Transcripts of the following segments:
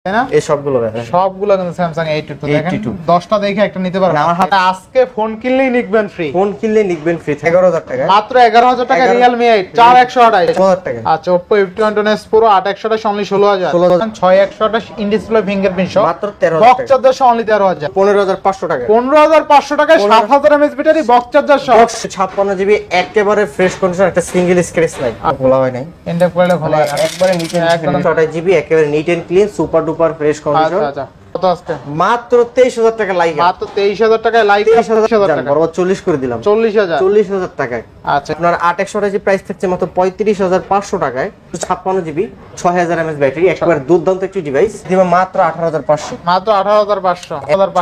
তাই না? এই সবগুলো সবগুলো কিন্তু Samsung A82 দেখেন 10টা দেখে একটা নিতে পারবেন। আমার হাতে আজকে ফোন কিনলেই নিকবেন ফ্রি। ফোন কিনলে নিকবেন ফ্রি 11000 টাকা। মাত্র 11000 টাকা Realme 8 4128 10000 টাকা। আচ্ছা Oppo A51s Pro 8128 only 16000 6128 in display fingerprint সহ মাত্র 13000 বক্স টাকা। চার্জার সহ only 13500 15500 টাকা। 15500 টাকায় 7000 mAh ব্যাটারি বক্স চার্জার সহ 56 জিবি একেবারে ফ্রেশ কন্ডিশন, একটা সিঙ্গেল স্ক্র্যাচ নাই, খোলা হয় নাই, এন্ড কোয়ালিটি ভালো একবারে নিট এন্ড ক্লিন 28 জিবি একেবারে neat and clean super duper fresh condition. আচ্ছা কত আজকে? মাত্র 23000 টাকা লাইক, মাত্র 23000 টাকায় লাইক 23000 টাকা, বরাবর 40 করে দিলাম 40000 টাকায়। আচ্ছা আপনার 8128 জিবি প্রাইস থাকছে মাত্র 35500 টাকায়, 56 জিবি 6000 mAh ব্যাটারি, একেবারে দুর্দান্ত একটি ডিভাইস দিবেন মাত্র 18500। মাত্র 18500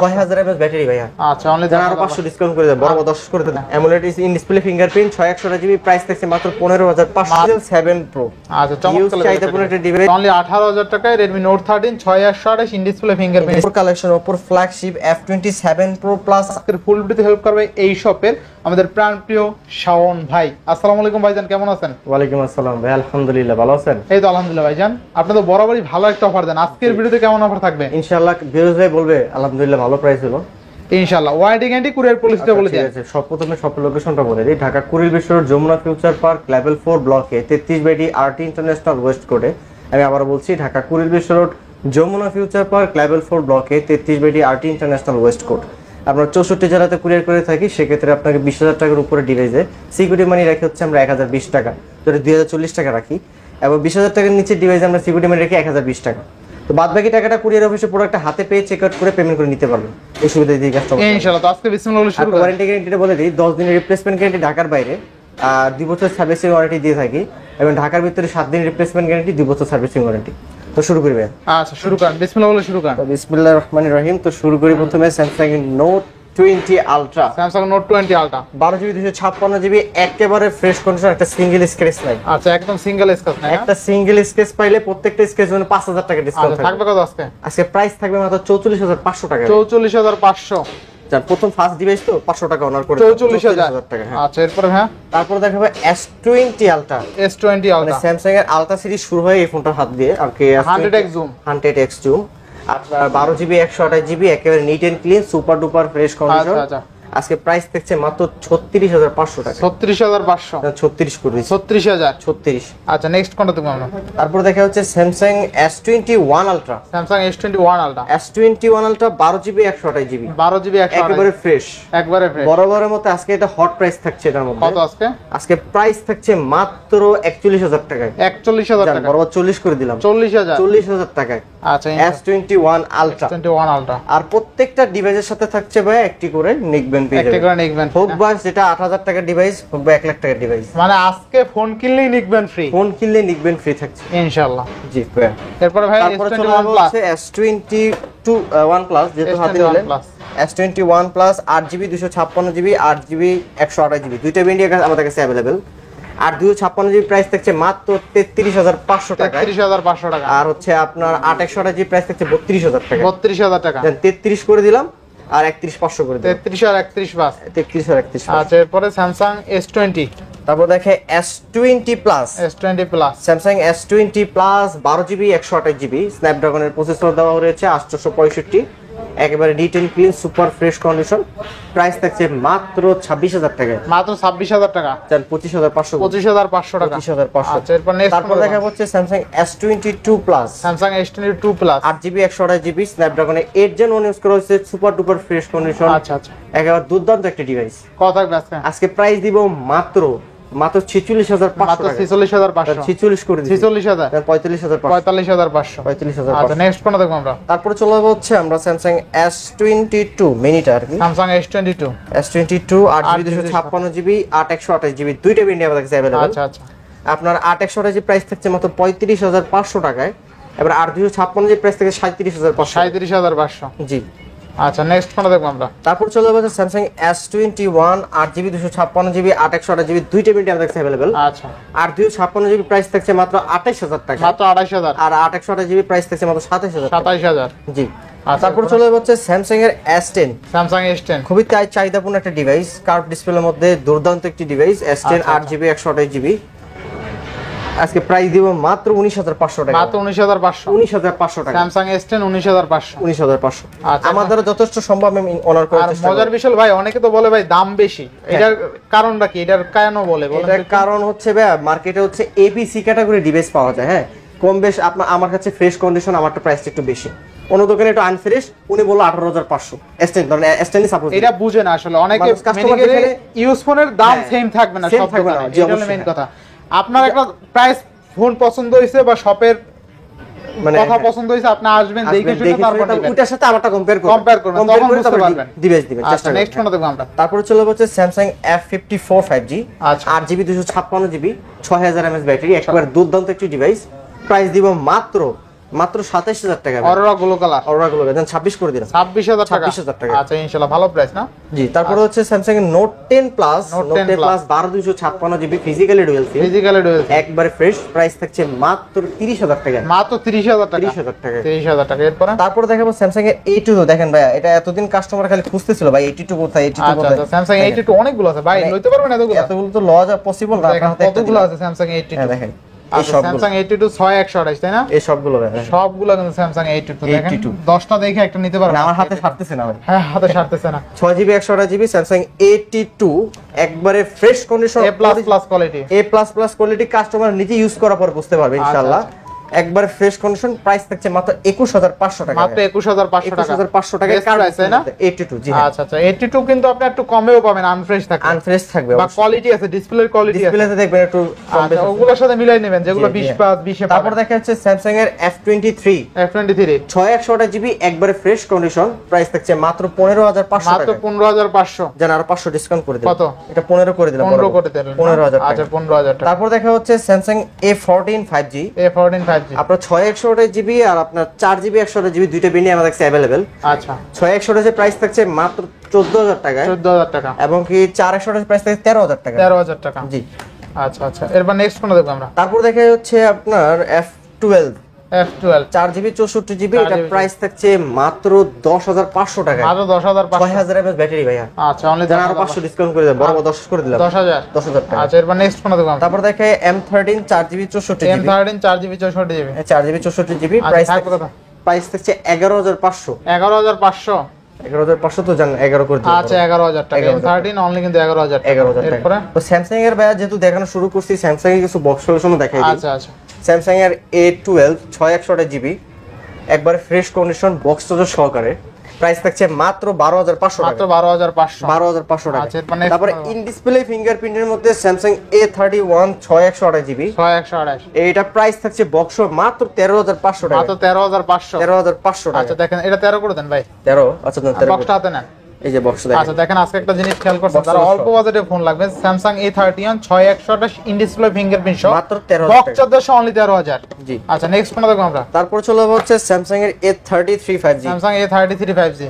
6000 mAh ব্যাটারি ভাইয়া। আচ্ছা অনলি যারা আরো 500 ডিসকাউন্ট করে দেন, বরাবর 10 করে দেন। AMOLED in display fingerprint 6128 GB price থাকছে মাত্র 15500। 7 Pro আচ্ছা চমৎকার চাইদাপূর্ণ একটা ডিভাইস অনলি 18000 টাকায় Redmi Note 13 6128 in display fingerprint collection Oppo flagship F27 Pro Plus আজকের ফুল ভিডিওতে হেল্প করবে এই শপের আমাদের প্রাণপ্রিয় শাওন ভাই। আসসালামু আলাইকুম ভাইজান, কেমন আছেন? ওয়ালাইকুম আসসালাম ভাই, আলহামদুলিল্লাহ, ভালো আছেন? এই তো আলহামদুলিল্লাহ ভাইজান, আপনি তো বরাবরই ভালো একটা অফার দেন, আজকের ভিডিওতে কেমন অফার থাকবে? ইনশাআল্লাহ বিরোজ ভাই বলবে আলহামদুলিল্লাহ ভালো প্রাইস হলো ইনশাআল্লাহ। ওয়ারেন্টি গ্যারান্টি কুরিয়ার পলিসিটা বলে দেন। ঠিক আছে, প্রথমে সব লোকেশনটা বলে দিই। Dhaka Kuril Bishwa road Jamuna future park level 4 ব্লকে 33 আরটি ইন্টারন্যাশনাল ওয়েস্ট কোডে। আমি আবার বলছি, Dhaka Kuril Bishwa road Jamuna future park level 4 ব্লকে 33 আরটি ইন্টারন্যাশনাল ওয়েস্ট কোড। আমরা 64 জেলাতে কুরিয়ার করে থাকি, সেক্ষেত্রে আপনাকে 20000 টাকার উপরে ডিভাইসে সিকিউরিটি মানি রাখি হচ্ছে আমরা 1020 টাকা, তো 2040 টাকা রাখি, এবং 20000 টাকার নিচে ডিভাইসে আমরা সিকিউরিটি মানি রাখি 1020 টাকা। তো বাদ বাকি টাকাটা কুরিয়ার অফিসে প্রোডাক্টটা হাতে পেয়ে চেক আউট করে পেমেন্ট করে নিতে পারবেন, এই সুবিধা দিয়ে কাস্টমার। ইনশাআল্লাহ। তো আজকে বিসমিল্লাহ বলে শুরু করি। ওয়ারেন্টি গ্যারান্টিটা বলে দিই, 10 দিনের রিপ্লেসমেন্ট গ্যারান্টি ঢাকার বাইরে, আর 2 বছর সার্ভিসিং ওয়ারেন্টি দিয়ে থাকি, এবং ঢাকার ভিতরে 7 দিনের রিপ্লেসমেন্ট গ্যারান্টি, 2 বছর সার্ভিসিং ওয়ারেন্টি। তো শুরু করি ভাই। আচ্ছা শুরু করেন, বিসমিল্লাহ বলে শুরু করেন। তো বিসমিল্লাহির রহমানির রহিম। তো শুরু করি প্রথমে Samsung Note 20 Ultra, Samsung Note 20 Ultra 12 GB 256 GB একেবারে ফ্রেশ কন্ডিশন, একটা সিঙ্গেল স্ক্র্যাচ নাই। আচ্ছা একদম সিঙ্গেল স্ক্র্যাচ না, একটা সিঙ্গেল স্ক্র্যাচ পাইলে প্রত্যেকটা স্ক্র্যাচ মানে 5000 টাকা ডিসকাউন্ট থাকবে। কত আজকে? আজকে প্রাইস থাকবে মাত্র 44500 টাকা। 44500 জান, প্রথম ফার্স্ট ডিভাইস তো 500 টাকা অনার করে 44000 টাকা। হ্যাঁ, আচ্ছা এরপর হ্যাঁ তারপর দেখাবো S20 Ultra। S20 মানে Ultra স্যামসাং এর আলট্রা সিরিজ শুরু হয় এই ফোনটার হাত দিয়ে, আর কি 100x zoom 100x জুম। আপনার 12 জিবি 128 জিবি একেবারে neat and clean super duper fresh condition. আচ্ছা আজকে প্রাইস থাকছে মাত্র 36500 টাকা। 36500 36 করে দিচ্ছি, 36000 36। আচ্ছা নেক্সট কোনটা তুমি আমরা? তারপর দেখা হচ্ছে Samsung S21 Ultra। Samsung S21 Ultra S21 Ultra 12 GB 128 GB 12 GB 128 একেবারে ফ্রেশ, একবারে ফ্রেশ। বরাবরের মতো আজকে এটা হট প্রাইস থাকছে এটার মধ্যে। কত আজকে? আজকে প্রাইস থাকছে মাত্র 41000 টাকায়। 41000 টাকা, বরাবর 40 করে দিলাম, 40000 টাকায়। আচ্ছা S21 Ultra। 21 Ultra আর প্রত্যেকটা ডিভাইসের সাথে থাকছে ভাই একটি করে নেকব্যান্ড পেয়ে একটা যাবেন। করে নিকবেন, হোক বা যেটা 8000 টাকার ডিভাইস, হোক বা 1 লাখ টাকার ডিভাইস, মানে আজকে ফোন কিনলেই নিকবেন ফ্রি। ফোন কিনলে নেকব্যান্ড ফ্রি থাকছে ইনশাআল্লাহ। জি ভাই। এরপর ভাই তারপরে চলে S21 যাবো Plus হচ্ছে S22 OnePlus, যেহেতু হাতে নিলেন। S21 Plus 8GB 256GB 8GB 128GB দুইটা ভেরিয়েন্ট আমাদের কাছে अवेलेबल। আর 256GB প্রাইস থাকছে মাত্র 33500 টাকা। 33500 টাকা। আর হচ্ছে আপনার 8128GB প্রাইস থাকছে 32000 টাকা। 32000 টাকা, দেন 33 করে দিলাম, আর 31500 করে দিলাম। 33 আর 31 বাস। 33 আর 31। আচ্ছা এরপরে Samsung S20 তারপর দেখে S20 Plus। S20 Plus Samsung S20 Plus 12GB 128GB স্ন্যাপড্রাগনের প্রসেসর দেওয়া হয়েছে 865, একেবারে neat and clean super fresh condition. Price থাকছে মাত্র 26000 টাকায়। মাত্র 26000 টাকা, চাল 25500 25500 টাকা। 25500। আচ্ছা এরপর নেক্সট তারপর দেখা হচ্ছে Samsung S22 Plus। Samsung S22 Plus 8GB 128GB স্ন্যাপড্রাগনের 8 Gen 1 use করা হয়েছে, সুপার ডুপার ফ্রেশ কন্ডিশন। আচ্ছা একেবারে দুর্দান্ত একটা ডিভাইস। কত থাকবে আজকে? আজকে প্রাইস দিব মাত্র 46500 মাত্র টাকা। 46500 46 করে দিচ্ছি, 46000 45500 45500 45500। আচ্ছা নেক্সট কোনটা দেখব আমরা? তারপরে চলে যাবো হচ্ছে আমরা Samsung S22 মিনিটা, আর কি Samsung S22 S22 8GB 256GB 8128GB দুইটা ভেরিয়েন্ট আমাদের কাছে अवेलेबल। আচ্ছা আপনার 8128GB প্রাইস থাকছে মাত্র 35500 টাকায়, এবার 8256GB প্রাইস থেকে 37500। 37500 জি। আচ্ছা নেক্সট কোনটা দেখব আমরা? তারপর চলে যাবো Samsung S21 8GB 256GB 8128GB দুইটা ভেরিয়েন্ট আমাদের কাছে अवेलेबल। আচ্ছা 8256GB প্রাইস থাকছে মাত্র 28000 টাকা, মাত্র 28000 আর 8128GB প্রাইস থাকছে মাত্র 27000 টাকা। 27000 জি। আচ্ছা, তারপর চলে যাবো হচ্ছে Samsung এর S10। Samsung S10 খুবই চাহিদাপূর্ণ একটা ডিভাইস, কার্ভ ডিসপ্লের মধ্যে দুর্দান্ত একটি ডিভাইস। S10 আচ্ছা, 8GB 128GB আজকে প্রাইস দিব মাত্র 19500 টাকা। মাত্র 19500। 19500 টাকা। Samsung S10 19500। 19500। আচ্ছা, আমাদের যথেষ্ট সম্ভব আমি অনার করার আর চেষ্টা করব। মজার বিষয় ভাই, অনেকে তো বলে ভাই দাম বেশি, এটার কারণটা কি? এটার কেন বলে বলেন এটার তো একটু? কারণ হচ্ছে ভাই মার্কেটে হচ্ছে এবিসি ক্যাটাগরি ডিভাইস পাওয়া যায়, হ্যাঁ কম বেশ। আমার কাছে ফ্রেশ কন্ডিশন, আমারটা প্রাইস একটু বেশি, অন্য দোকানে একটু আনফ্রেশ, উনি বললো 18500। S10 ধরেন S10 সাপোজ, এটা বুঝে না আসলে অনেকে মানুষ customer মেডিকেলে দেখে- ইউজ ফোনের দাম হ্যাঁ, সেম থাকবে না same সব থাকবে দোকানে, না, জি, এটা হলো অবশ্যই, মেইন হ্যাঁ। কথা। আপনার একটা প্রাইস ফোন পছন্দ হয়েছে বা শপের মানে কথা হ্যাঁ, পছন্দ হয়েছে, আপনি আসবেন দেখে আসবেন, শুনে দেখে তারপর শুনে নেবেন। ওইটার সাথে আমারটা কম্পেয়ার করবেন, Compare করবেন, তখন বুঝতে পারবেন। ডিভাইস দিবেন, চেষ্টা আচ্ছা, করবেন। নেক্সট কোনটা দেখবো আমরা? তারপরে চলে হচ্ছে স্যামসাং F54 5G, আচ্ছা। 8GB 256GB, 6000 mAh ব্যাটারি, একবার দুর্দান্ত একটি ডিভাইস। প্রাইস দিব মাত্র 27000 টাকা। অরোরা গ্লো কালার, অরোরা গুলো দেন 26 করে দিলাম। 26000 টাকা। 26,000 টাকা। আচ্ছা, ইনশাআল্লাহ ভালো প্রাইস না? জি, তারপরে হচ্ছে স্যামসাং এর note 10 plus, Note note 10 10 plus 12256GB physically dual sim, physically dual একবারে ফ্রেশ। প্রাইস থাকছে মাত্র 30000 টাকা। মাত্র 30000 টাকা। 30000 টাকা। 30000 টাকা। এরপরে তারপরে দেখাবো স্যামসাং এর A2, দেখেন ভাই এটা এতদিন কাস্টমার খালি খুঁজতেছিল ভাই A2 কোথায়, A2 আচ্ছা কোথায়। আচ্ছা, স্যামসাং A82 অনেকগুলো আছে ভাই, মানে লইতে পারবেন এতগুলো? এতগুলো তো লওয়া যা পসিবল না, দেখেন আপনার হাতে একটা কতগুলো দিলাম। আছে স্যামসাং A82। হ্যাঁ দেখেন এই আচ্ছা, সবগুলো, স্যামসাং A82 6128, তাই না? এই সবগুলো ভাই, হ্যাঁ। সবগুলো কিন্তু স্যামসাং A82 দেখেন। 82 10টা দেখে একটা নিতে পারবেন। মানে আমার হাতে ছাড়তেছে না ভাই। হ্যাঁ, হাতে সারতেছে না। 6GB 128GB স্যামসাং A82 একবারে fresh condition, A++ quality. A++ quality, customer নিজে ইউজ করার পর বুঝতে পারবে ইনশাআল্লাহ। একবার ফ্রেশ কন্ডিশন। প্রাইস থাকছে মাত্র 21500 টাকা। মাত্র 21500 টাকা। 21500 টাকা Best price, তাই না? A82, জি হ্যাঁ। আচ্ছা আচ্ছা, A82 কিন্তু আপনি একটু কমেও পাবেন, আনফ্রেশ থাকে আনফ্রেশ থাকবে বা কোয়ালিটি আছে, ডিসপ্লের কোয়ালিটি আছে। ডিসপ্লেতে দেখবেন একটু কম বেশি আচ্ছা, আছে। ওগুলোর সাথে মিলাই নেবেন যেগুলো জি, জি, 20 হ্যাঁ। প্লাস 20 এ তারপর দেখা যাচ্ছে স্যামসাং এর F23 F23 6128GB একবারে ফ্রেশ কন্ডিশন। প্রাইস থাকছে মাত্র 15500 মাত্র টাকা। 15500। জান আরো 500 ডিসকাউন্ট করে দিলাম। কত? এটা 15 করে দিলাম। 15 করে দিলেন। 15000 আচ্ছা, টাকা। 15000 টাকা। তারপর দেখা হচ্ছে Samsung A14 5G, A14 5G। আপনার 6128GB আর আপনার 4GB 128GB দুইটা বেরিয়ে আমাদের কাছে अवेलेबल। আচ্ছা, 6128 প্রাইস থাকছে মাত্র 14000 টাকায়, 14000 টাকা। এবং কি 4128 প্রাইস থাকছে 13000 টাকা। 13000 টাকা। জি। আচ্ছা আচ্ছা, এরপর নেক্সট কোনটা দেখব আমরা? তারপর দেখা হচ্ছে আপনার F12 F12 4GB 64GB, এটা 4GB প্রাইস থাকছে মাত্র 10500 টাকা। মাত্র 10500। 6000 mAh ব্যাটারি ভাইয়া। আচ্ছা, অনলি জান আরো 500 ডিসকাউন্ট করে দিলাম, বড় 10 করে দিলাম। 10000। 10000 টাকা। আচ্ছা, এরপর নেক্সট কোনটা দেখব আমরা? তারপর দেখে M13 4GB 64GB, M13 4GB 64GB। 4GB 64GB, আচ্ছা, প্রাইস থাকবে কত? প্রাইস থাকছে 11500। 11500। 11500 তো জান 11 করে দিলাম। আচ্ছা, 11000 টাকা। 11,000 M13 অনলি কিন্তু 11000 টাকা। 11000 টাকা। এরপরে তো স্যামসাং এর ভাইয়া যেহেতু দেখানো শুরু করছি, স্যামসাং এর কিছু বক্স সলিউশনও দেখাই দিই। আচ্ছা আচ্ছা, স্যামসাং এর A12 6128GB একবারে ফ্রেশ কন্ডিশন বক্স চার্জার সহকারে, প্রাইস থাকছে মাত্র 12500 মাত্র টাকা। 12500। 12500 টাকা। আচ্ছা, এরপর next তারপরে কোনটা? ইন ডিসপ্লে ফিঙ্গারপ্রিন্টের মধ্যে স্যামসাং A31 6128GB, 6128। এইটা প্রাইস থাকছে বক্স মাত্র 13500 টাকা। মাত্র 13500। 13500 টাকা। আচ্ছা, দেখেন এটা 13 করে দেন ভাই। 13, আচ্ছা দেন 13। বক্সটা হাতে নেন। এই যে বক্স দেখেন। আচ্ছা, দেখেন আজকে একটা জিনিস খেয়াল করছেন, Box যারা সহ। অল্প বাজেটে ফোন লাগবে, Samsung A31 6128 in display fingerprint সহ মাত্র 13000 বক্স টাকা। চার্জার সহ অনলি 13000। জি। আচ্ছা, নেক্সট কোনটা দেখব আমরা? তারপর চলে হচ্ছে স্যামসাং এর A33 5G Samsung A33 5G।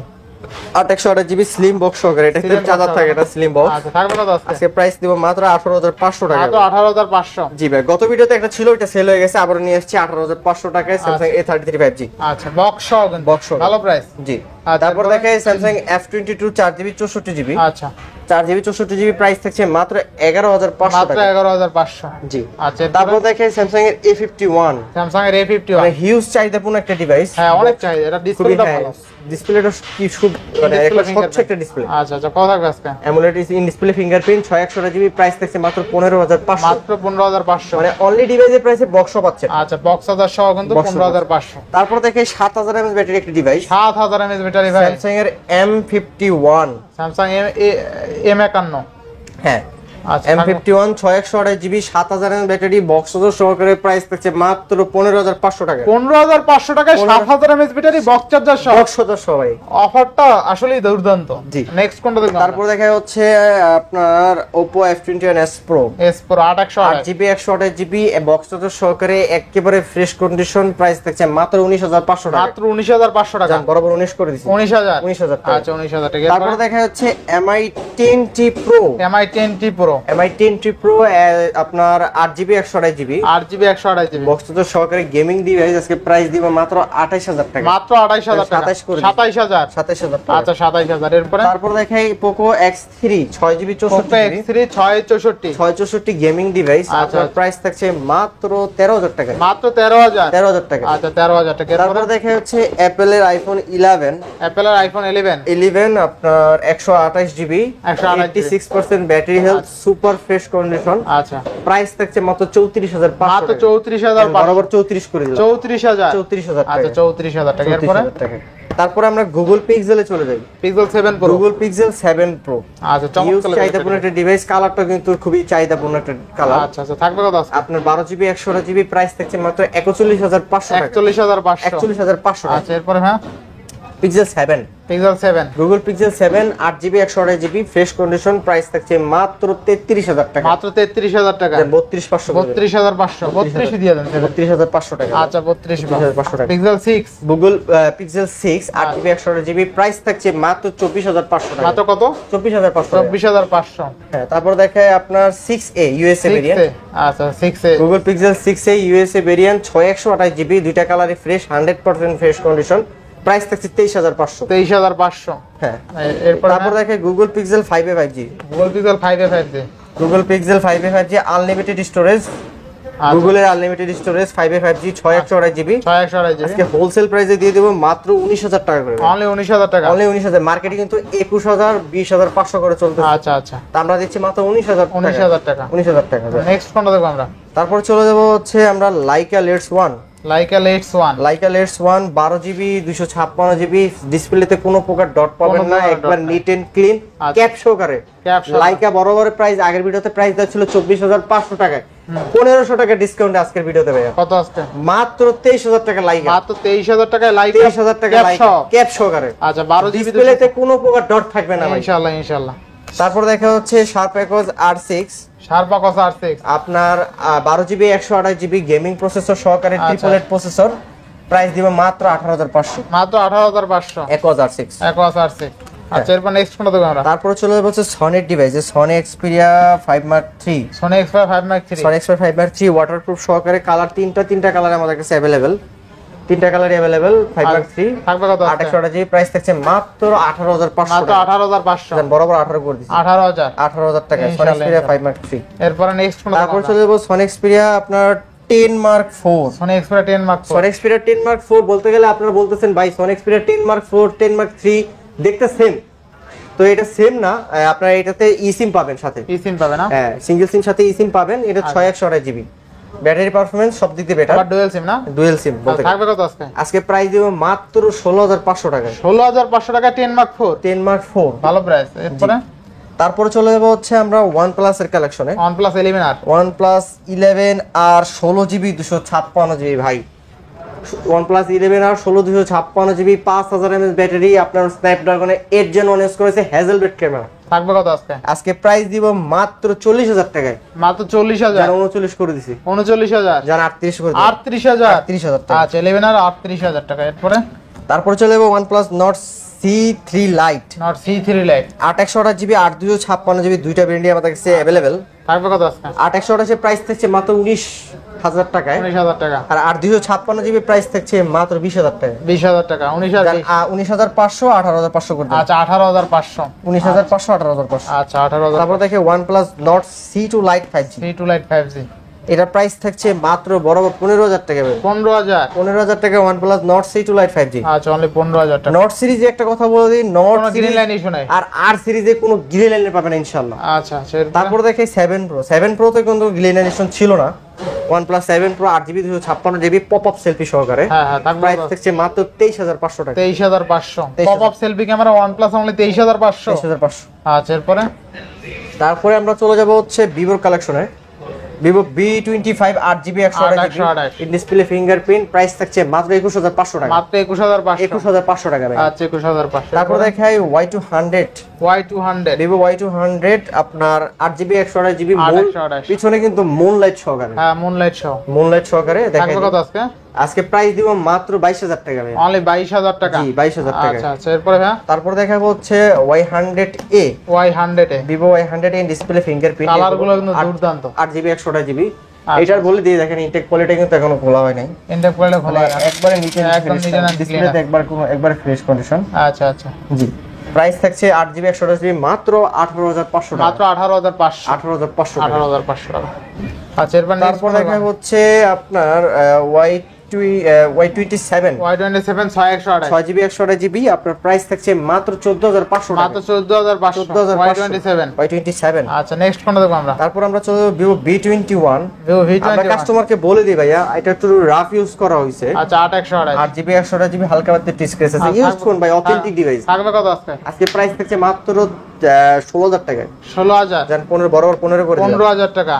828GB slim box সহকারে, এটা Slim box চার্জার থাকে, এটা স্লিম বক্স। আচ্ছা, থাকবে কত আজকে? আজকে প্রাইস দিব মাত্র 18500 টাকা। মাত্র 18500। জি ভাই, গত ভিডিওতে একটা ছিল, এটা সেল হয়ে গেছে, আবার নিয়ে এসেছি 18500 টাকায় স্যামসাং A33 5G। আচ্ছা, বক্স সহ কিন্তু Box সহ। ভালো প্রাইস। জি। আচ্ছা, তারপর এরপরে? দেখে স্যামসাং F22 4GB 64GB, আচ্ছা, 4GB 64GB প্রাইস থাকছে মাত্র 11500 মাত্র টাকা। 11500। জি। আচ্ছা, তারপর দেখে স্যামসাং এর A51, Samsung এর মানে A51। হিউজ চাহিদাপূর্ণ একটা ডিভাইস। হ্যাঁ, অনেক চাহিদা, এটা ডিসপ্লেটা ভালো। ডিসপ্লেটা কি খুব মানে Display একটা স্বচ্ছ fingerprint। একটা ডিসপ্লে। আচ্ছা আচ্ছা, কত থাকবে আজকে? AMOLED in display fingerprint 6128GB price থাকছে মাত্র 15500। মাত্র 15500। মানে অনলি ডিভাইসের প্রাইসে বক্স পাচ্ছেন। আচ্ছা, বক্স চার্জার সহ কিন্তু Box 15500। তারপর দেখে 7000 mAh ব্যাটারি একটা ডিভাইস, 7000 mAh ব্যাটারি ভাই। স্যামসাং এর M51। Samsung M51। হ্যাঁ, আচ্ছা, M51 6128GB 7000 mAh battery box সহকারে, প্রাইস থাকছে মাত্র 15500 টাকা। 15500 টাকায় 7000 mAh ব্যাটারি বক্স চার্জার সহ। বক্স সবাই অফারটা আসলেই দুর্দান্ত। জি। নেক্সট কোনটা দেখব? তারপর দেখা হচ্ছে আপনার Oppo F21s Pro S4 8128। 8GB 128GB box সহকারে, একেবারে ফ্রেশ কন্ডিশন, প্রাইস থাকছে মাত্র 19500 টাকা। মাত্র 19500 টাকা। জান বরাবর 19 করে দিছি। 19000। 19000 টাকা। আচ্ছা, 19000 টাকা। তারপর দেখা যাচ্ছে Mi 10T Pro Mi 10T Pro pro, MI 10T Pro আপনার 8GB 128GB 8GB 128GB box তো সহকারে গেমিং ডিভাইস। আজকে প্রাইস দিব মাত্র 28000 টাকা, মাত্র 28000 টাকা, 27 করে 27000, 27000 টাকা। আচ্ছা 27000। এরপরে তারপর দেখাই Poco X3 6GB Poco 64GB X3 664 664 gaming device. আচ্ছা। আপনার প্রাইস থাকছে মাত্র 13000 টাকা, মাত্র 13000, 13000 টাকা। আচ্ছা 13000 টাকা। তারপর এরপরে দেখা হচ্ছে অ্যাপলের আইফোন 11 অ্যাপলের আইফোন 11 আপনার 128GB 86% battery health, super fresh condition. আচ্ছা প্রাইস থাকছে মাত্র 34500 মাত্র টাকা, 34000, বরাবর 34 করে দিলাম, 34000, 34000 টাকা, আচ্ছা 34000 টাকা। এরপরে 34000 টাকা। তারপরে আমরা গুগল পিক্সেলে চলে যাই। Pixel 7 pro, Google pixel 7 pro আচ্ছা ইউজ চমৎকার চাহিদাপূর্ণ একটা ডিভাইস। কালারটা কিন্তু খুবই চাহিদাপূর্ণ একটা কালার। আচ্ছা আচ্ছা থাকবে কত আজকে? আপনার 12GB 128GB প্রাইস থাকছে মাত্র 41500 টাকা, 41500, 41500 টাকা। আচ্ছা এরপরে হ্যাঁ pixel 7, pixel 7, Google pixel 7 8GB 128GB fresh condition, price থাকছে মাত্র 33000 টাকা, মাত্র 33000 টাকা, 32500 32500, 32 দিয়ে দেন। 32500 টাকা, আচ্ছা 32500 টাকা। Pixel 6 Google pixel 6 8GB 128GB price থাকছে মাত্র 24500 টাকা, মাত্র কত? 24500 টাকা। 24500। হ্যাঁ, তারপর দেখায় আপনার 6A ইউএসএ ভেরিয়েন্ট। আচ্ছা 6 A Google Pixel 6A USA variant 6128GB দুইটা কালারে ফ্রেশ 100% ফ্রেশ কন্ডিশন, প্রাইস থাকছে 23500। 23500। হ্যাঁ, এরপর তারপর দেখায় Google Pixel 5A 5G। Google Pixel 5 A 5G, Google Pixel 5A 5G unlimited storage, গুগলের unlimited storage 5A 5G 6128GB 6128 আজকে হোলসেল প্রাইসে দিয়ে দেব মাত্র 19000 টাকা করে, অনলি 19000 টাকা। অনলি 19000। মার্কেটে কিন্তু 21000 20500 করে চলতেছে, আচ্ছা আচ্ছা তা আমরা দিচ্ছি মাত্র 19000 টাকা, 19000 টাকা। 19000 টাকা। নেক্সট কোনটা দেখব আমরা? তারপর চলে যাব হচ্ছে আমরা Laika let's 1। Laika let's 1, Laika let's 1 12GB 256GB ডিসপ্লেতে কোনো প্রকার ডট পাবেন না, একবার নিট এন্ড ক্লিন আচ্ছা। ক্যাপ সহকারে। ক্যাপ সহকারে। লাইকা বরাবর প্রাইস আগের ভিডিওতে প্রাইস দেওয়া ছিল 24500 টাকায়, 1500 টাকা ডিসকাউন্টে আজকের ভিডিওতে ভাইয়া কত আসছে? মাত্র 23000 টাকা লাইকা, মাত্র 23000 টাকায় লাইকা, 23000 টাকা লাইকা ক্যাপ সহকারে। আচ্ছা 12 জিবি ডিসপ্লেতে কোনো প্রকার ডট থাকবে না ভাই। ইনশাআল্লাহ ইনশাআল্লাহ। তারপর দেখা হচ্ছে শার্প একজ R6 শারপাকস R6 আপনার 12GB 128GB গেমিং প্রসেসর সহকারে আচ্ছা। ট্রিপল এইট প্রসেসর, প্রাইস দিব মাত্র 18500। মাত্র 18500, একজ R6। একস R6। আচ্ছা এরপর নেক্সট কোনটা দেখব আমরা? তারপর চলে যাবে হচ্ছে সনির ডিভাইসে Sony Xperia 5 Mark 3। Sony Xperia 5 Mark 3, Sony Xperia 5 Mark 3 waterproof সহকারে, কালার তিনটা কালার আমাদের কাছে अवेलेबल, তিনটা কালারই अवेलेबल 5 Mark 3 থাকবে কত আজকে? 828GB প্রাইস থাকছে মাত্র 18500 মাত্র টাকা, 18500, বরাবর 18 করে দিছি, 18000। 18000 টাকা সনি ইনশাআল্লাহ, এক্সপিরিয়া 5 Mark 3। এরপর নেক্সট কোনটা? তারপর চলে যাব সনি এক্সপিরিয়া আপনার 10 Mark 4। Sony Xperia 10 Mark 4, Sony Xperia 10 Mark 4 বলতে গেলে আপনারা বলতেছেন ভাই সনি এক্সপিরিয়া 10 Mark 4 10 Mark 3 দেখতে সেম, তো এটা সেম না, আপনারা এটাতে ইসিম পাবেন সাথে, eSIM পাবে না? হ্যাঁ সিঙ্গেল সিম সাথে ইসিম পাবেন। এটা 6128GB ব্যাটারি পারফরম্যান্স সব দিক দিয়ে বেটার, আবার ডুয়াল সিম না? ডুয়াল সিম বলতে গেলে। থাকবে কত আজকে? আজকে প্রাইস দিব মাত্র 16500 টাকা, 16500 টাকা 10 Mark 4, 10 Mark 4। ভালো প্রাইস। এরপরে তারপরে চলে যাব হচ্ছে আমরা OnePlus এর কালেকশনে। OnePlus 11R, OnePlus 11R 16GB 256GB ভাই, OnePlus 11R 256GB 5000 mAh battery, আপনার স্ন্যাপড্রাগনে 8 Gen 1 ইউজ করেছে, হ্যাজেলব্লেড ক্যামেরা। থাকবে কত আজকে? আজকে প্রাইস দিব মাত্র 40000 টাকায়, মাত্র 40000, যারা 39 করে দিছি, 39000, যারা 38 করে দিছি, 38000, 38000 টাকা। আচ্ছা 11R 38000 টাকা। এরপরে তারপর চলে যাবো OnePlus Nord C3 Lite Nord C3 Lite, 8/128GB 8/256GB দুইটা ভেরিয়েন্টই আমাদের কাছে अवेलेबल। থাকবে কত আজকে? 8/128 এর প্রাইস থাকছে মাত্র 19000 টাকায়, 19000 টাকা, আর 8/256GB প্রাইস থাকছে মাত্র 20000 টাকায়, 20000 টাকা, 19000, 19500 18500 করে দিন, আচ্ছা 18500, 19500 18500। আচ্ছা 18000, তারপর দেখে OnePlus Nord C2 Lite 5G C2 Lite 5G, এটা প্রাইস থাকছে মাত্র বরাবর 15000 টাকা, 15000, 15000 টাকা OnePlus Nord C2 Lite 5G। আচ্ছা অনলি 15000 টাকা। নট সিরিজে একটা কথা বলে দিই, নট কোনো গ্রিন লাইন ইস্যু নাই। আর আর সিরিজে কোনো গ্রিন লাইন পাবেন না ইনশাআল্লাহ। আচ্ছা আচ্ছা তারপর দেখে 7 Pro 7 Pro তে কিন্তু গ্রিন লাইনেশন ছিল না, OnePlus 7 Pro 8GB 256GB pop up selfie সহকারে, হ্যাঁ হ্যাঁ থাকবে প্রাইস কত? থাকছে মাত্র 23500 টাকা, 23500, pop up selfie camera OnePlus only 23500। 23500। আচ্ছা এরপরে তারপরে আমরা চলে যাব হচ্ছে ভিভোর কালেকশনে, Vivo V25 8GB 128GB in display fingerprint, price থাকছে মাত্র 21500 টাকা, মাত্র 21500, 21500 টাকা ভাই। আচ্ছা 21500। তারপর দেখাই Y200 Y200 ভিভো Y200 আপনার 8GB 128GB 128 পিছনে কিন্তু মুনলাইট সহকারে। হ্যাঁ মুনলাইট সহ। মুনলাইট সহকারে দেখাই কত আজকে? আজকে প্রাইস দিব মাত্র 22000 টাকা ভাই। অনলি 22000 টাকা। জি 22000 টাকা। আচ্ছা আচ্ছা এরপরে ভাই তারপর দেখাবো হচ্ছে Y100A। Y100 A Vivo Y100A display fingerprint, colour গুলো কিন্তু দুর্দান্ত। 8GB 128GB। এটার বলে দিয়ে দেখেন ইনটেক কোয়ালিটি কিন্তু এখনো খোলা হয় নাই। ইনটেক কোয়ালিটি খোলা হয় না। একবারে নিচে একদম নিচে না, ডিসপ্লেতে একবার ফ্রেশ কন্ডিশন। আচ্ছা আচ্ছা জি প্রাইস থাকছে 8GB 128GB মাত্র 18500 টাকা। মাত্র 18500 18500 টাকা। 18500 টাকা। আচ্ছা এরপর তারপর দেখা হচ্ছে আপনার Y27 Y27 6128 6GB 128GB আপনার প্রাইস থাকছে মাত্র 14500 টাকা। মাত্র 14500 Y27। আচ্ছা নেক্সট কোনটা দেখব আমরা? তারপর আমরা চলে যাব Vivo V21। Vivo আমরা V21 কাস্টমারকে বলে দিই ভাইয়া এটা একটু রাফ ইউজ করা হইছে। আচ্ছা 8128 8GB 128GB হালকা বাড়তি স্ক্র্যাচ আছে। ইউজ করুন ভাই, অথেন্টিক ডিভাইস। থাকবে কত আজকে? আজকে প্রাইস থাকছে মাত্র 16000 টাকা। 16000 জান 15 বরাবর 15 করে দিলাম। 15000 টাকা।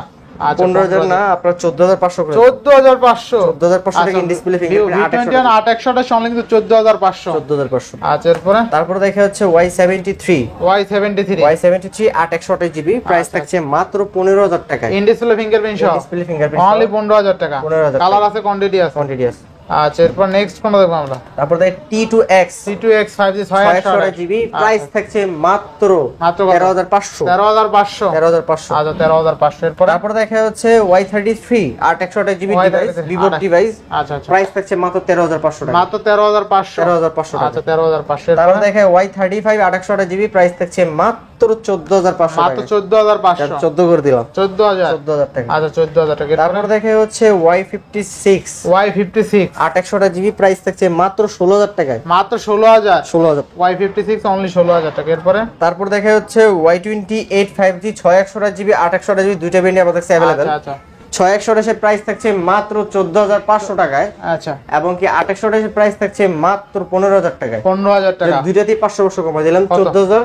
আচ্ছা 15000 না আপনার 14500 করে 14500 14500 টাকা ইন ডিসপ্লে ফিঙ্গারপ্রিন্ট 8128 অনলি কিন্তু 14500। 14500। আচ্ছা এরপরে তারপর দেখা হচ্ছে Y73 Y73 8128GB প্রাইস থাকছে মাত্র 15000 টাকা। ইন ডিসপ্লে ফিঙ্গারপ্রিন্ট সহ ডিসপ্লে ফিঙ্গারপ্রিন্ট অনলি 15000 টাকা। 15000 কালার আছে, কোয়ান্টিটি আছে। কোয়ান্টিটি আছে। আচ্ছা এরপর নেক্সট কোনটা দেখব আমরা? তারপর দেখ T2X C2X 5G 628GB price থাকছে মাত্র 13500। 13500 13500। আচ্ছা 13500 এরপর তারপর দেখা হচ্ছে Y33 8128GB device, Vivo device. আচ্ছা আচ্ছা প্রাইস থাকছে মাত্র 13500 টাকা। মাত্র 13500 13500 টাকা। আচ্ছা 13500 তারপর দেখা Y35 8128GB প্রাইস থাকছে মাত্র 14500 মাত্র টাকা। 14500 14 করে দিলাম। 14000 14000 টাকা। আচ্ছা 14000 টাকা। তারপর দেখা হচ্ছে Y56 Y56 8128GB প্রাইস থাকছে মাত্র 16000 টাকায়। মাত্র 16000 16000। Y56 অনলি 16000 টাকা। এরপরে তারপর দেখা হচ্ছে Y28 5G 6128GB 8128GB দুইটা ভেরিয়েন্ট আমাদের কাছে अवेलेबल। আচ্ছা আচ্ছা 6128 এর প্রাইস থাকছে মাত্র 14500 টাকায় আচ্ছা এবং কি 8128 এর প্রাইস থাকছে মাত্র 15000 টাকায়। 15000 টাকা। দুইটাতেই 500 কমাই দিলাম, 14000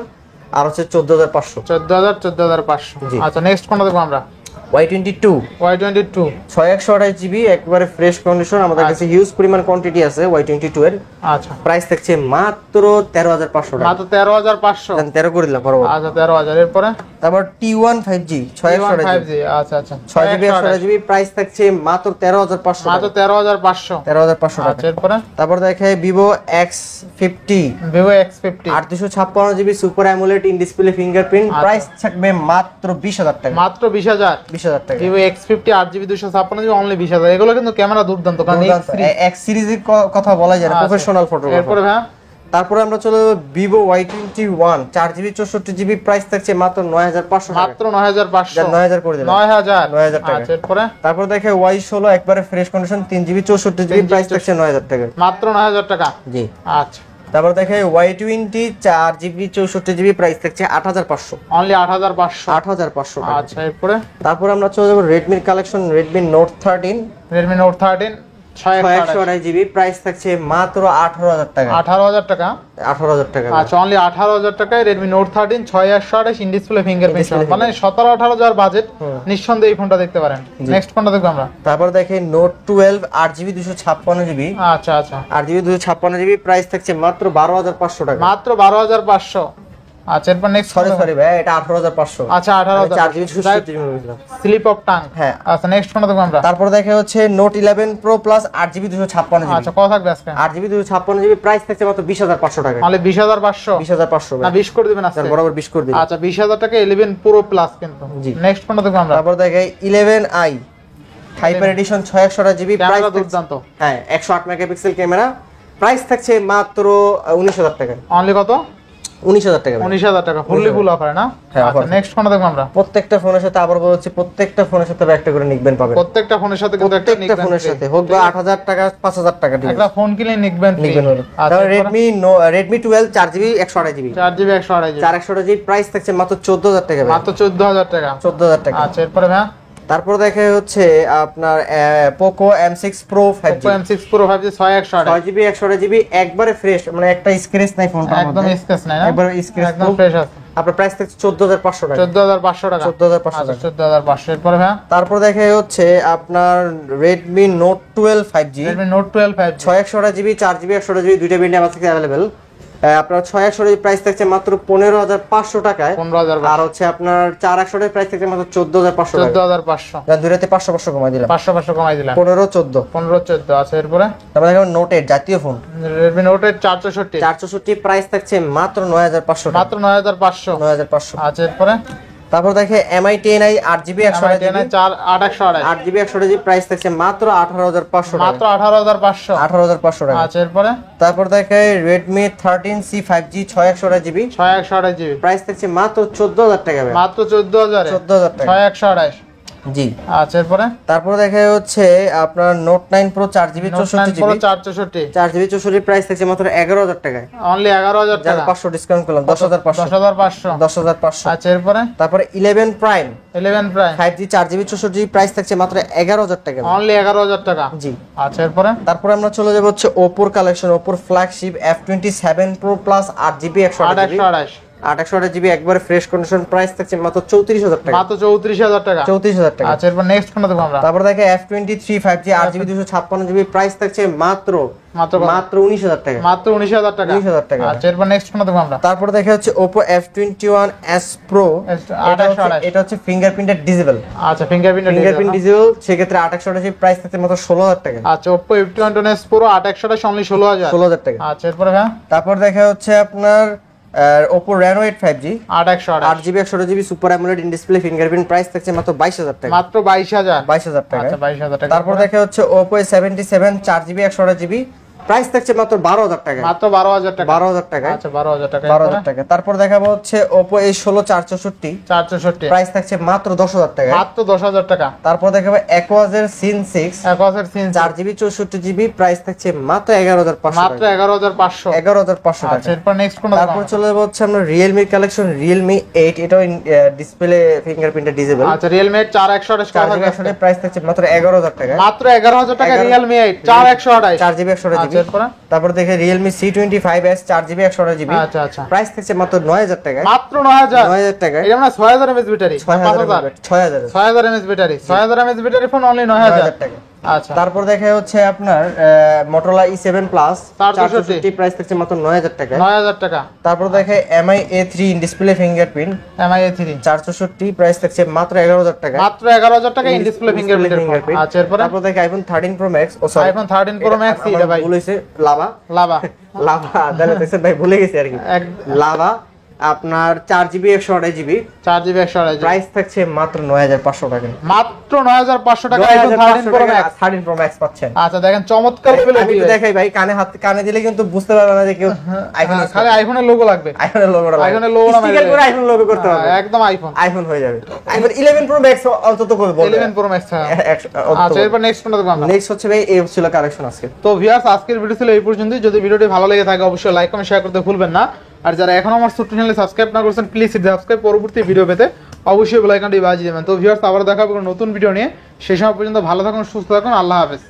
আর হচ্ছে 14500। 14500। জি। আচ্ছা নেক্সট কোনটা দেখব আমরা? Y22 6128GB একবারে ফ্রেশ কন্ডিশন আমাদের কাছে হিউজ পরিমাণ কোয়ান্টিটি আছে Y22 এর। আচ্ছা প্রাইস থাকছে মাত্র 13500 টাকা। মাত্র 13500 জান 13 করে দিলাম বরাবর। আচ্ছা 13000 এরপরে তারপর T1 5G 6128GB 5G আচ্ছা আচ্ছা 6GB 128GB প্রাইস থাকছে মাত্র 13500 মাত্র টাকা। 13500 13500 টাকা। আচ্ছা এরপরে তারপর দেখায় Vivo X50 Vivo X50 8256GB super AMOLED in display fingerprint price থাকবে মাত্র 20000 টাকা। মাত্র 20000 20000 টাকা। Vivo X50 8GB 256GB only 20000। এগুলো কিন্তু ক্যামেরা দুর্দান্ত কারণ X সিরিজের কথা বলা যায় না, প্রফেশনাল ফটোগ্রাফার। এরপরে ভাই তারপরে আমরা চলে যাব Vivo Y21 4GB 64GB price থাকছে মাত্র 9500 টাকা। মাত্র 9500 9000 করে দিলাম। 9000 টাকা। আচ্ছা এরপরে তারপর দেখে Y16 একবারে fresh condition 3GB 64GB price থাকছে 9000 টাকা। মাত্র 9000 টাকা। জি। আচ্ছা তারপর দেখে Y20 4GB 64GB প্রাইস থাকছে 8500। অনলি 8500 8500 টাকা। আচ্ছা এরপরে তারপর আমরা চলে যাব Redmi collection Redmi Note 13 Redmi Note 13 628GB price থাকছে মাত্র 18000 টাকা। 18000 টাকা। 18000 টাকা। আচ্ছা অনলি 18000 টাকায় Redmi Note 13 628 in display fingerprint In-display মানে 17-18 হাজার বাজেট নিঃসন্দেহে এই ফোনটা দেখতে পারেন। নেক্সট কোনটা দেখব আমরা? তারপর দেখে Note 12 8GB 256GB আচ্ছা আচ্ছা 8GB 256GB প্রাইস থাকছে মাত্র 12500 টাকা। মাত্র 12500। আচ্ছা এরপর নেক্সট সরি ভাই এটা 18500। আচ্ছা 18000 4GB 256GB বলেছিলাম। Slip of tongue. হ্যাঁ। আচ্ছা নেক্সট কোনটা দেখব আমরা? তারপর দেখে হচ্ছে Note 11 Pro Plus 8GB 256GB আচ্ছা কত থাকবে আজকে? 8GB 256GB প্রাইস থাকছে মাত্র 20500 টাকা। অনলি 20500। 20500 না 20 করে দিবেন আজকে। স্যার বরাবর 20 করে দিন। আচ্ছা 20000 টাকা 11 Pro Plus কিন্তু। জি। নেক্সট কোনটা দেখব আমরা? তারপর দেখে 11i hyper addition 628GB price camera দুর্দান্ত। হ্যাঁ 108 মেগাপিক্সেল ক্যামেরা প্রাইস থাকছে মাত্র 19000 টাকা। অনলি কত? 19000 টাকা। 19000 টাকা ফুললি ফুল অফার না? হ্যাঁ, আচ্ছা offer। নেক্সট কোনটা দেখব আমরা? প্রত্যেকটা ফোনের সাথে আবার বলছি প্রত্যেকটা ফোনের সাথে একটা করে নিকবেন পাবেন। প্রত্যেকটা ফোনের সাথে কিন্তু একটা প্রত্যেকটা ফোনের সাথে হোক বা 8000 টাকা 5000 টাকা দিবেন। একটা ফোন কিনলে নিকবেন ফ্রি। নিকবেন হলো। আচ্ছা তাহলে Redmi 12 4GB 128GB 4GB 128GB 4128GB price থাকছে মাত্র 14000 টাকা। মাত্র 14000 টাকা। 14000 টাকা। আচ্ছা এরপরে ভাই তারপর দেখে হচ্ছে আপনার Poco M6 Pro 5G Oppo M6 Pro 5G 6128 6GB 128GB একবারে ফ্রেশ মানে একটা স্ক্র্যাচ নাই ফোনটার মধ্যে একদম স্কেচ নাই না? একবারে স্ক্র্যাচ একদম ফ্রেশ আছে। আপনার প্রাইস থাকছে 14500 টাকা। 14500 টাকা। 14500 আচ্ছা টাকা। 14500 এরপরে ভাই তারপর দেখে হচ্ছে আপনার Redmi Note 12 5G Redmi Note 12 5G 628GB 4GB 128GB দুইটা ভেরিয়েন্ট আমাদের কাছে अवेलेबल। আপনার 6168 প্রাইস থাকছে মাত্র 15500 টাকায়। 15000 আর হচ্ছে আপনার 4168 প্রাইস থাকছে মাত্র 14500 টাকা। 14500 জান দুইটাতে 500 কমাই দিলাম। 500 কমাই দিলাম। 15 14 15 14 আছে। এরপরে তারপর দেখেন নোট 8 জাতীয় ফোন, Redmi Note 8 464 464 প্রাইস থাকছে মাত্র 9500 টাকা। মাত্র 9500 9500 আছে। এরপরে তারপর দেখে MI 10i 8GB 128GB 8GB 128GB price থাকছে মাত্র 18500 টাকা। মাত্র 18500 18500 টাকা। আছে। এরপরে তারপর দেখে Redmi 13C 5G 6128GB 6128GB price থাকছে মাত্র 14000 টাকা ভাই। মাত্র 14000 14000 টাকা 6128 জি। আছে। এরপরে তারপর দেখা হচ্ছে আপনার Note 9 Pro 4GB 64GB 464 4GB 64 price থাকছে মাত্র 11000 টাকায়। অনলি 11000 যার টাকা। 500 ডিসকাউন্ট করলাম 10500 10500 10500 আছে। এরপরে তারপরে 11 Prime 11 Prime 5G 4GB 64GB price থাকছে মাত্র 11000 টাকা অনলি 11000 টাকা জি। আছে। এরপরে তারপরে আমরা চলে যাব হচ্ছে Oppo collection, Oppo flagship F27 Pro Plus 8GB 128GB 828GB একবারে ফ্রেশ কন্ডিশন প্রাইস থাকছে মাত্র 34000 টাকা। মাত্র 34000 টাকা 34000 টাকা। আচ্ছা। এরপর নেক্সট কোনটা দেখব আমরা? তারপর দেখে F23 5G 8GB 256GB price থাকছে মাত্র মাত্র 19000 টাকা। মাত্র 19000 টাকা 19000 টাকা। আচ্ছা। এরপর নেক্সট কোনটা দেখব আমরা? তারপর দেখে হচ্ছে Oppo F21s Pro, এটা হচ্ছে ফিঙ্গারপ্রিন্টেড ডিসেবল। আচ্ছা। ফিঙ্গারপ্রিন্ট ডিসেবল সেক্ষেত্রে 828GB প্রাইস থাকছে মাত্র 16000 টাকা। আচ্ছা। Oppo F21s Pro 8128 অনলি 16000 টাকা। আচ্ছা। এরপরে ভাই তারপর দেখা হচ্ছে আপনার Oppo Reno 8 5G 8128 8GB 128GB super AMOLED in display fingerprint price থাকছে মাত্র 22000 টাকা। মাত্র 22000 22000 টাকা। আচ্ছা। 22000 টাকা। তারপর দেখা হচ্ছে Oppo A77 4GB 128GB price থাকছে মাত্র 12000 টাকা। মাত্র 12000 টাকা 12000 টাকা। আচ্ছা। 12000 টাকা 12000 টাকা। তারপর দেখাবো হচ্ছে Oppo A16 464 464 প্রাইস থাকছে মাত্র 10000 টাকা। মাত্র 10000 টাকা। তারপর দেখাবো Aquos এর Sin 6 Aquos scene 4GB 64GB price থাকছে মাত্র 11500 মাত্র টাকা। 11500 11500 টাকা। আচ্ছা। এরপর নেক্সট কোনটা? তারপর চলে যাবো হচ্ছে আমরা Realme কালেকশন Realme 8, এটাও ডিসপ্লে ফিঙ্গারপ্রিন্টেড ডিসেবল। আচ্ছা। Realme 4128 4GB প্রাইস থাকছে মাত্র 11000 টাকা। মাত্র 11000 টাকা Realme 8 4128 4GB 128GB। আচ্ছা। এরপর তারপর দেখে Realme C25s 4GB 128GB আচ্ছা। আচ্ছা। প্রাইস থাকছে মাত্র 9000 টাকা। মাত্র 9000 9000 টাকা। এটা মানে 6000 mAh battery 6000 6000 mAh battery 6000 mAh battery phone only 9000 টাকা। আচ্ছা। তারপর দেখা হচ্ছে আপনার Motorola E7 Plus 464 প্রাইস থাকছে মাত্র 9000 টাকা। 9000 টাকা। তারপর দেখে MI A3 in display fingerprint MI A3 464 price থাকছে মাত্র 11000 টাকা। মাত্র 11000 টাকা ইন ডিসপ্লে ফিঙ্গারপ্রিন্ট। আচ্ছা। এরপর তারপর দেখে iPhone 13 Pro Max ও সরি iPhone 13 Pro Max এটা ভাই বলেছে লাভা লাভা দেখছেন ভাই ভুলে গেছি আর কি। লাভা আপনার 4GB 128GB 4GB 128 প্রাইস থাকছে মাত্র 9500 টাকা। মাত্র 9500 টাকা iPhone 13 Pro Max 13 Pro Max পাচ্ছেন। আচ্ছা। দেখেন চমৎকার আমি তো দেখাই ভাই কানে দিলে কিন্তু বুঝতে পারবে না যে কেউ আইফোন খালি আইফোনের লোগো লাগবে। আইফোনের লোগোটা আইফোনের লোগো না স্টিকার করে আইফোন লোগো করতে হবে। একদম আইফোন হয়ে যাবে। আইফোন 11 Pro Max অন্তত করে বলবো 11 Pro Max। আচ্ছা। এরপর নেক্সট কোনটা দেখব আমরা? নেক্সট হচ্ছে ভাই এই ছিল কালেকশন আজকে। তো ভিউয়ার্স আজকের ভিডিও ছিল এই পর্যন্তই। যদি ভিডিওটি ভালো লেগে থাকে অবশ্যই লাইক কমেন্ট শেয়ার করতে ভুলবেন না। আর যারা এখনো আমার ছোট্ট চ্যানেলে সাবস্ক্রাইব না করেছেন প্লিজ সাবস্ক্রাইব, পরবর্তী ভিডিও পেতে অবশ্যই বেল আইকনটি বাজিয়ে দেবেন। তো ভিউয়ার্স আবার দেখা হবে নতুন ভিডিও নিয়ে। সেই সময় পর্যন্ত ভালো থাকুন, সুস্থ থাকুন। আল্লাহ হাফেজ।